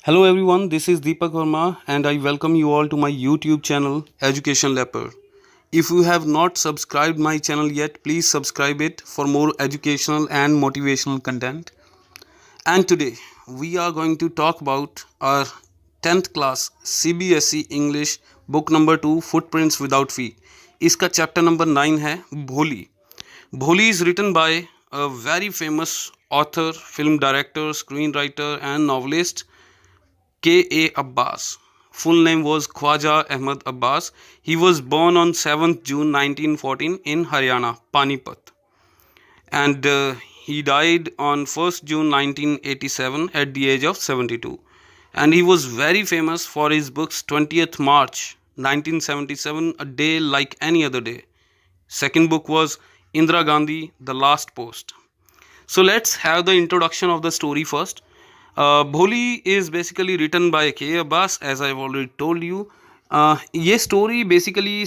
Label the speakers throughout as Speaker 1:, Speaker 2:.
Speaker 1: Hello everyone, this is Deepak Verma and I welcome you all to my YouTube channel Education Leopard. If you have not subscribed my channel yet, please subscribe it for more educational and motivational content. And today we are going to talk about our 10th class CBSE English book number 2 Footprints Without Feet. इसका chapter number 9 है भोली. Bholi is written by a very famous author, film director, screenwriter and novelist K.A.Abbas. Full name was Khwaja Ahmad Abbas. He was born on 7th June 1914 in Haryana, Panipat. And he died on 1st June 1987 at the age of 72. And he was very famous for his books 20th March 1977, A Day Like Any Other Day. Second book was Indira Gandhi, The Last Post. So let's have the introduction of the story first. Bholi is basically written by K.A.Abbas, as I've already told you. ये story basically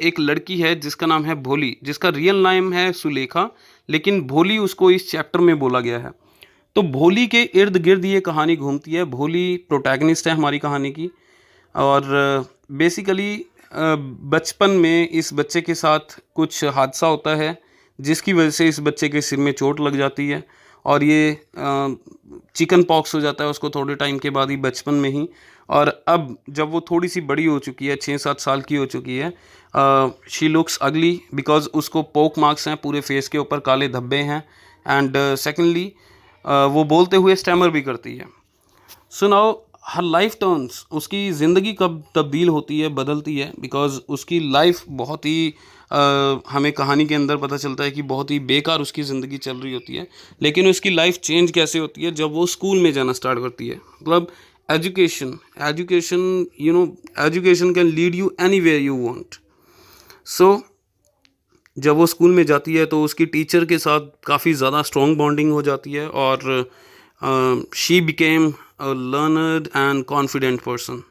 Speaker 1: एक लड़की है जिसका नाम है भोली, जिसका real name है सुलेखा, लेकिन भोली उसको इस चैप्टर में बोला गया है. तो भोली के इर्द गिर्द ये कहानी घूमती है. भोली प्रोटैगनिस्ट है हमारी कहानी की. और बेसिकली बचपन में इस बच्चे के साथ कुछ हादसा होता है जिसकी वजह से इस बच्चे के सिर में चोट लग जाती है और ये चिकन पॉक्स हो जाता है उसको थोड़े टाइम के बाद ही, बचपन में ही. और अब जब वो थोड़ी सी बड़ी हो चुकी है, 6-7 साल की हो चुकी है, शी लुक्स अगली बिकॉज उसको पोक मार्क्स हैं पूरे फेस के ऊपर, काले धब्बे हैं. एंड सेकेंडली वो बोलते हुए स्टैमर भी करती है. सो नाउ हर लाइफ टर्न्स, उसकी ज़िंदगी कब तब्दील होती है, बदलती है, बिकॉज उसकी लाइफ बहुत ही हमें कहानी के अंदर पता चलता है कि बहुत ही बेकार उसकी ज़िंदगी चल रही होती है. लेकिन उसकी लाइफ चेंज कैसे होती है जब वो स्कूल में जाना स्टार्ट करती है. मतलब education education can lead you anywhere you want. So जब वो स्कूल में जाती है तो उसकी टीचर के साथ काफ़ी ज़्यादा स्ट्रॉन्ग बॉन्डिंग हो जाती है और she became a learned and confident person.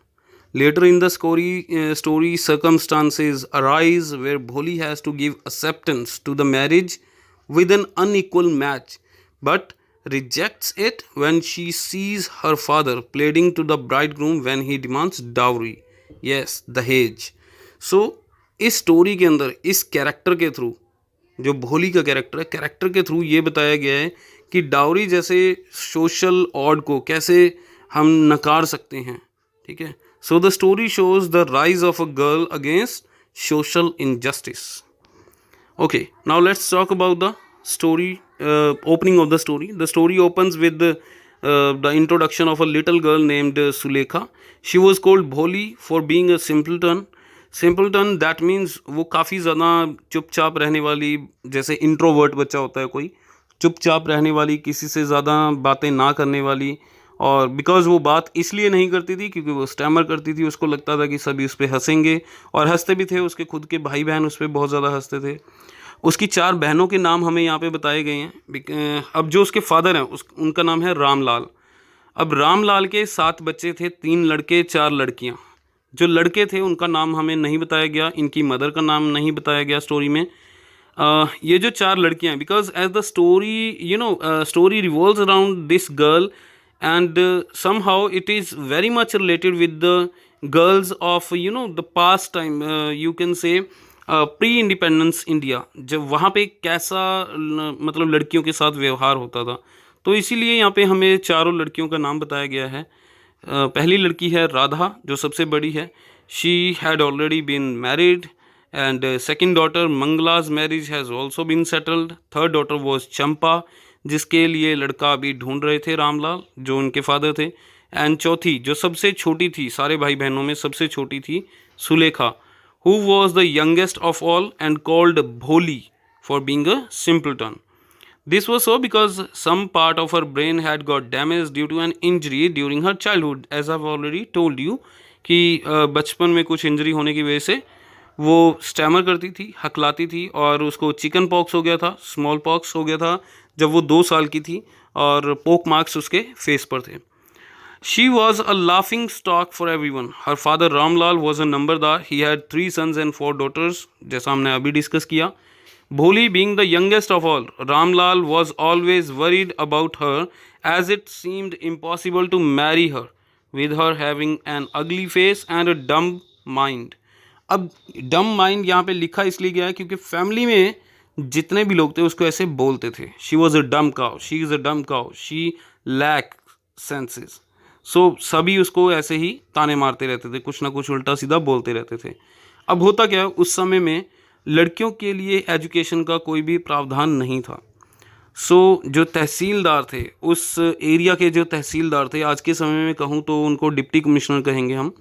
Speaker 1: Later in the story, circumstances arise where Bholi has to give acceptance to the marriage with an unequal match, but rejects it when she sees her father pleading to the bridegroom when he demands dowry. Yes, दहेज. So इस story के अंदर इस character के through, जो भोली का character है, कैरेक्टर के थ्रू ये बताया गया है कि डाउरी जैसे सोशल ऑड को कैसे हम नकार सकते हैं. ठीक है. So the story shows the rise of a girl against social injustice. Okay, now let's talk about the story, opening of the story. The story opens with the introduction of a little girl named Sulekha. She was called Bholi for being a simpleton. Simpleton, that means वो काफ़ी ज़्यादा चुपचाप रहने वाली, जैसे introvert बच्चा होता है कोई, चुपचाप रहने वाली, किसी से ज़्यादा बातें ना करने वाली. और बिकॉज वो बात इसलिए नहीं करती थी क्योंकि वो स्टैमर करती थी, उसको लगता था कि सभी उस पर हंसेंगे, और हंसते भी थे. उसके खुद के भाई बहन उस पर बहुत ज़्यादा हंसते थे. उसकी 4 बहनों के नाम हमें यहाँ पे बताए गए हैं. अब जो उसके फादर हैं उनका नाम है रामलाल. अब रामलाल के 7 बच्चे थे, 3 लड़के 4 लड़कियाँ. जो लड़के थे उनका नाम हमें नहीं बताया गया, इनकी मदर का नाम नहीं बताया गया स्टोरी में. ये जो 4 लड़कियाँ, because as the story story revolves around this girl and somehow it is very much related with the girls of the past time, you can say pre-independence India, जब वहाँ पे कैसा मतलब लड़कियों के साथ व्यवहार होता था. तो इसीलिए यहाँ पे हमें चारों लड़कियों का नाम बताया गया है. पहली लड़की है राधा, जो सबसे बड़ी है. she had already been married and second daughter Mangala's marriage has also been settled. third daughter was Champa, जिसके लिए लड़का अभी ढूंढ रहे थे रामलाल, जो उनके फादर थे. एंड चौथी, जो सबसे छोटी थी सारे भाई बहनों में सबसे छोटी थी, Sulekha, who was the youngest of all and called Bholi for being a simpleton. This was so because some part of her brain had got damage due to an injury during her childhood, as I have already told you कि बचपन में कुछ injury होने की वजह से वो stammer करती थी, हकलाती थी, और उसको चिकन पॉक्स हो गया था, स्मॉल पॉक्स हो गया था जब वो 2 साल की थी, और पोक मार्क्स उसके फेस पर थे. She was a laughing stock for everyone. Her father Ramlal was a नंबरदार. He had 3 sons and 4 daughters, जैसा हमने अभी डिस्कस किया. भोली being the youngest of all, Ramlal was always worried about her as it seemed impossible to marry her with her having an ugly face and a dumb mind. अब डम mind यहाँ पे लिखा इसलिए गया है क्योंकि फैमिली में जितने भी लोग थे उसको ऐसे बोलते थे, शी वॉज अ डम काउ, शी इज़ अ डम काउ, शी लैक सेंसेस। सो सभी उसको ऐसे ही ताने मारते रहते थे, कुछ ना कुछ उल्टा सीधा बोलते रहते थे। अब होता क्या, उस समय में लड़कियों के लिए एजुकेशन का कोई भी प्रावधान नहीं था। सो जो तहसीलदार थे, उस एरिया के जो तहसीलदार थे, आज के समय में कहूँ तो उनको डिप्टी कमिश्नर कहेंगे हम,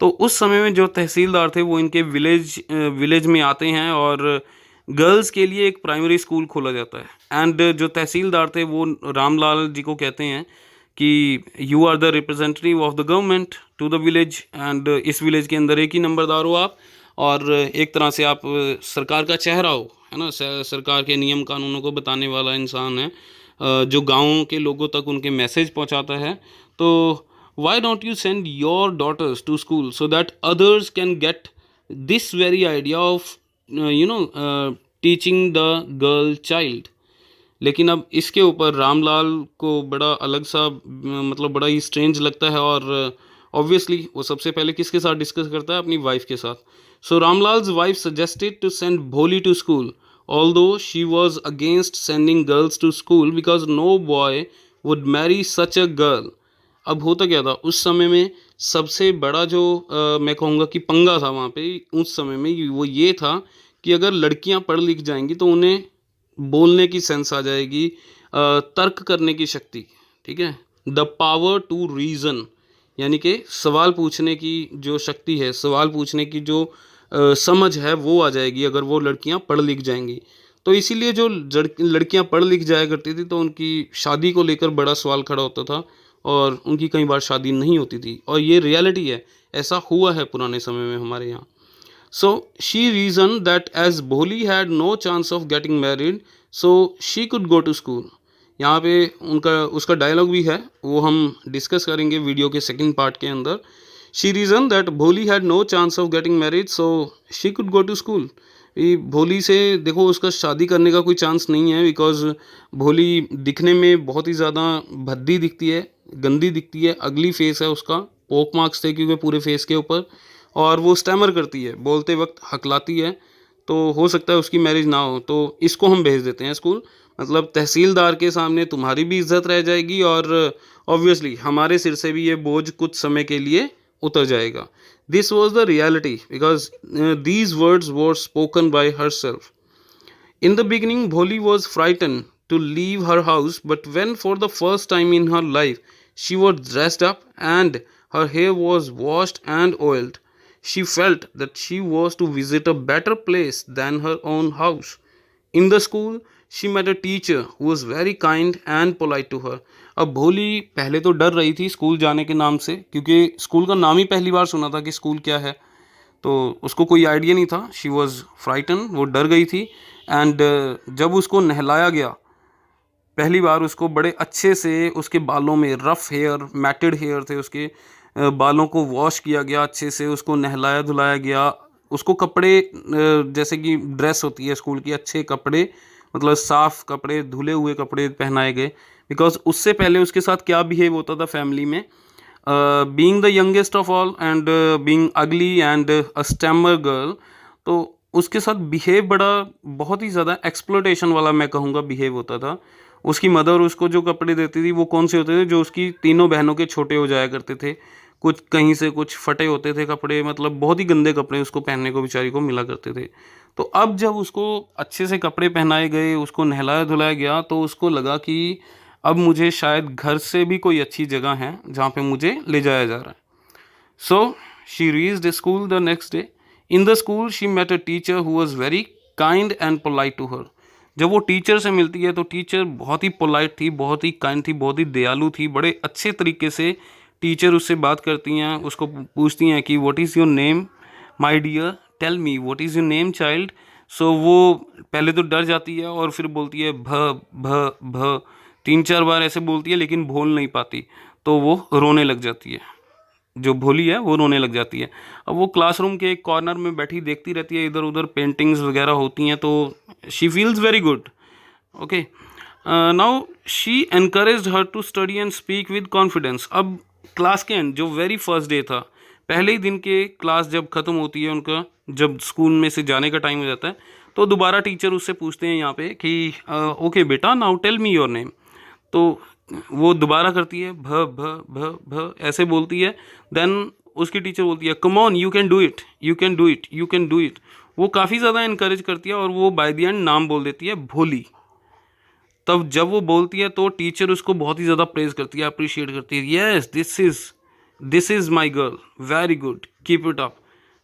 Speaker 1: तो उस समय में जो तहसीलदार थे वो इनके विलेज में आते हैं और गर्ल्स के लिए एक प्राइमरी स्कूल खोला जाता है। एंड जो तहसीलदार थे वो रामलाल जी को कहते हैं कि you are the representative of the government to the village, and इस विलेज के अंदर एक ही नंबरदार हो आप, और एक तरह से आप सरकार का चेहरा हो, है ना, सरकार के नियम कानूनों को बताने वाला इंसान है, जो गाँव के लोगों तक उनके मैसेज पहुँचाता है। तो why don't you send your daughters to school so that others can get this very idea of teaching the girl child? लेकिन अब इसके ऊपर रामलाल को बड़ा अलग सा मतलब बड़ा ही स्ट्रेंज लगता है, और ऑब्वियसली वो सबसे पहले किसके साथ डिस्कस करता है, अपनी वाइफ के साथ। So Ramlal's wife suggested to send Bholi to school, although she was against sending girls to school because no boy would marry such a girl. अब होता क्या था उस समय में, सबसे बड़ा जो मैं कहूँगा कि पंगा था वहाँ पे उस समय में, वो ये था कि अगर लड़कियाँ पढ़ लिख जाएंगी तो उन्हें बोलने की सेंस आ जाएगी, तर्क करने की शक्ति, ठीक है, द पावर टू रीज़न, यानी कि सवाल पूछने की जो शक्ति है, सवाल पूछने की जो समझ है वो आ जाएगी अगर वो लड़कियाँ पढ़ लिख जाएंगी। तो इसीलिए जो लड़कियाँ पढ़ लिख जाया करती थी तो उनकी शादी को लेकर बड़ा सवाल खड़ा होता था और उनकी कई बार शादी नहीं होती थी, और ये रियलिटी है, ऐसा हुआ है पुराने समय में हमारे यहाँ। So she reason that as Bholi had no chance of getting married so she could go to school. यहाँ पे उसका डायलॉग भी है, वो हम डिस्कस करेंगे वीडियो के सेकंड पार्ट के अंदर। She reason that Bholi had no chance of getting married so she could go to school. Bholi से देखो उसका शादी करने का कोई चांस नहीं है, बिकॉज भोली दिखने में बहुत ही ज़्यादा भद्दी दिखती है, गंदी दिखती है, अगली फेस है उसका, पोक मार्क्स थे क्योंकि पूरे फेस के ऊपर, और वो स्टैमर करती है, बोलते वक्त हकलाती है, तो हो सकता है उसकी मैरिज ना हो, तो इसको हम भेज देते हैं स्कूल। मतलब तहसीलदार के सामने तुम्हारी भी इज्जत रह जाएगी और ऑब्वियसली हमारे सिर से भी ये बोझ कुछ समय के लिए उतर जाएगा। This was the reality because these words were spoken by herself. In the beginning, Bholi was frightened to leave her house, but when for the first time in her life she was dressed up and her hair was washed and oiled, she felt that she was to visit a better place than her own house. In the school, she met a teacher who was very kind and polite to her. अब भोली पहले तो डर रही थी school जाने के नाम से, क्योंकि स्कूल का नाम ही पहली बार सुना था कि स्कूल क्या है, तो उसको कोई आइडिया नहीं था। शी वॉज फ्राइटन, वो डर गई थी। एंड जब उसको नहलाया गया पहली बार, उसको बड़े अच्छे से उसके बालों में, रफ़ हेयर, मैटेड हेयर थे उसके, बालों को वॉश किया गया अच्छे से, उसको नहलाया धुलाया गया, उसको कपड़े जैसे कि ड्रेस होती है स्कूल की, अच्छे कपड़े, मतलब साफ़ कपड़े, धुले हुए कपड़े पहनाए गए। बिकॉज उससे पहले उसके साथ क्या बिहेव होता था फैमिली में, being the youngest of all and being अगली एंड अ स्टैमर गर्ल, तो उसके साथ बिहेव बड़ा बहुत ही ज़्यादा एक्सप्लोटेशन वाला मैं कहूँगा बिहेव होता था। उसकी मदर उसको जो कपड़े देती थी वो कौन से होते थे, जो उसकी तीनों बहनों के छोटे हो जाया करते थे, कुछ कहीं से कुछ फटे होते थे कपड़े, मतलब बहुत ही गंदे कपड़े उसको पहनने को बेचारी को मिला करते थे। तो अब जब उसको अच्छे से कपड़े पहनाए गए, उसको नहलाया धुलाया गया, तो उसको लगा कि अब मुझे शायद घर से भी कोई अच्छी जगह है जहाँ पे मुझे ले जाया जा रहा है। So she reached school the next day. In the school she met a teacher who was very kind and polite to her. जब वो टीचर से मिलती है तो टीचर बहुत ही पोलाइट थी, बहुत ही काइंड थी, बहुत ही दयालु थी, बड़े अच्छे तरीके से टीचर उससे बात करती हैं, उसको पूछती हैं कि what is your name my dear, tell me what is your name child. So वो पहले तो डर जाती है और फिर बोलती है भ भ भ, 3-4 बार ऐसे बोलती है लेकिन बोल नहीं पाती, तो वो रोने लग जाती है। जो भोली है वो रोने लग जाती है। अब वो क्लासरूम के एक कॉर्नर में बैठी देखती रहती है, इधर उधर पेंटिंग्स वगैरह होती हैं, तो she feels very good. Okay, now she encouraged her to study and speak with confidence. अब क्लास के एंड, जो वेरी फर्स्ट डे था, पहले ही दिन के क्लास जब ख़त्म होती है उनका, जब स्कूल में से जाने का टाइम हो जाता है, तो दोबारा टीचर उससे पूछते हैं यहाँ पे कि ओके बेटा, now tell me your name. तो वो दोबारा करती है, भ भ भ भ ऐसे बोलती है। देन उसकी टीचर बोलती है come on, you can do it, you can do it, you can do it. वो काफ़ी ज़्यादा इनकरेज करती है और वो बाय द एंड नाम बोल देती है भोली। तब जब वो बोलती है तो टीचर उसको बहुत ही ज़्यादा प्रेज करती है, अप्रिशिएट करती है। Yes, this is my girl, very good, keep it up,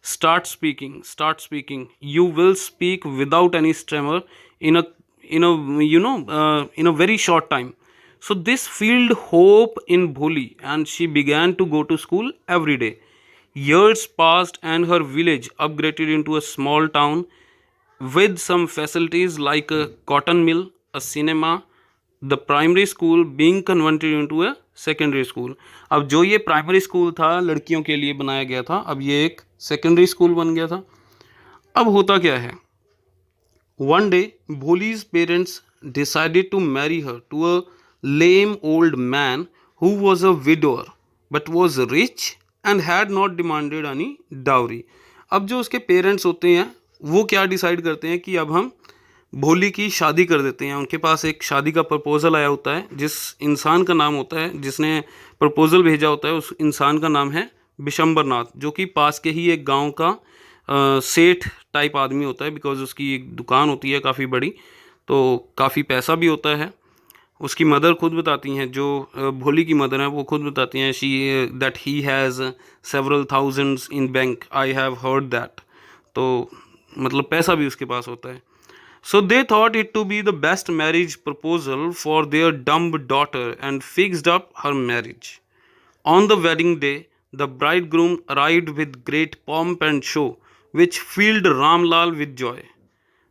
Speaker 1: start speaking, start speaking, you will speak without any stammer in a in a very short time. So this filled hope in Bholi and she began to go to school every day. Years passed and her village upgraded into a small town with some facilities like a cotton mill, a cinema, the primary school being converted into a secondary school. अब जो ये primary school था लड़कियों के लिए बनाया गया था, अब ये एक सेकेंडरी स्कूल बन गया था। अब होता क्या है, one day Bholi's parents decided to marry her to a lame old man who was a widower but was rich and had not demanded any dowry. अब जो उसके पेरेंट्स होते हैं वो क्या डिसाइड करते हैं कि अब हम भोली की शादी कर देते हैं। उनके पास एक शादी का प्रपोजल आया होता है, जिस इंसान का नाम होता है, जिसने प्रपोजल भेजा होता है, उस इंसान का नाम है बिशंबरनाथ, जो कि पास के ही एक गांव का सेठ टाइप आदमी होता है, बिकॉज उसकी एक दुकान होती है काफ़ी बड़ी, तो काफ़ी पैसा भी होता है। उसकी मदर खुद बताती हैं, जो भोली की मदर हैं वो खुद बताती हैं, she that he has several thousands in bank, I have heard that. तो मतलब पैसा भी उसके पास होता है। So they thought it to be the best marriage proposal for their dumb daughter and fixed up her marriage. On the wedding day, the bridegroom arrived with great pomp and show, which filled Ramlal with joy.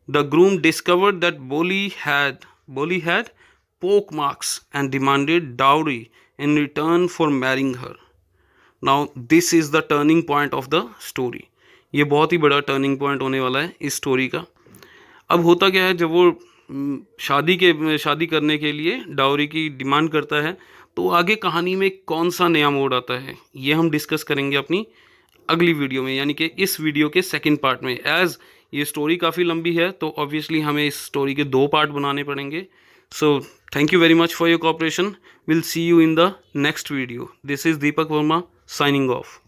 Speaker 1: The groom discovered that Boli had poke marks and demanded dowry in return for marrying her. Now this is the turning point of the story. ये बहुत ही बड़ा turning point होने वाला है इस story का। अब होता क्या है, जब वो शादी करने के लिए डाउरी की डिमांड करता है, तो आगे कहानी में कौन सा नया मोड़ आता है, ये हम डिस्कस करेंगे अपनी अगली वीडियो में, यानी कि इस वीडियो के सेकंड पार्ट में। एज ये स्टोरी काफ़ी लंबी है तो ऑब्वियसली हमें इस स्टोरी के 2 पार्ट बनाने पड़ेंगे। So thank you very much for your cooperation. Will see you in the next video. This is Deepak Verma signing off.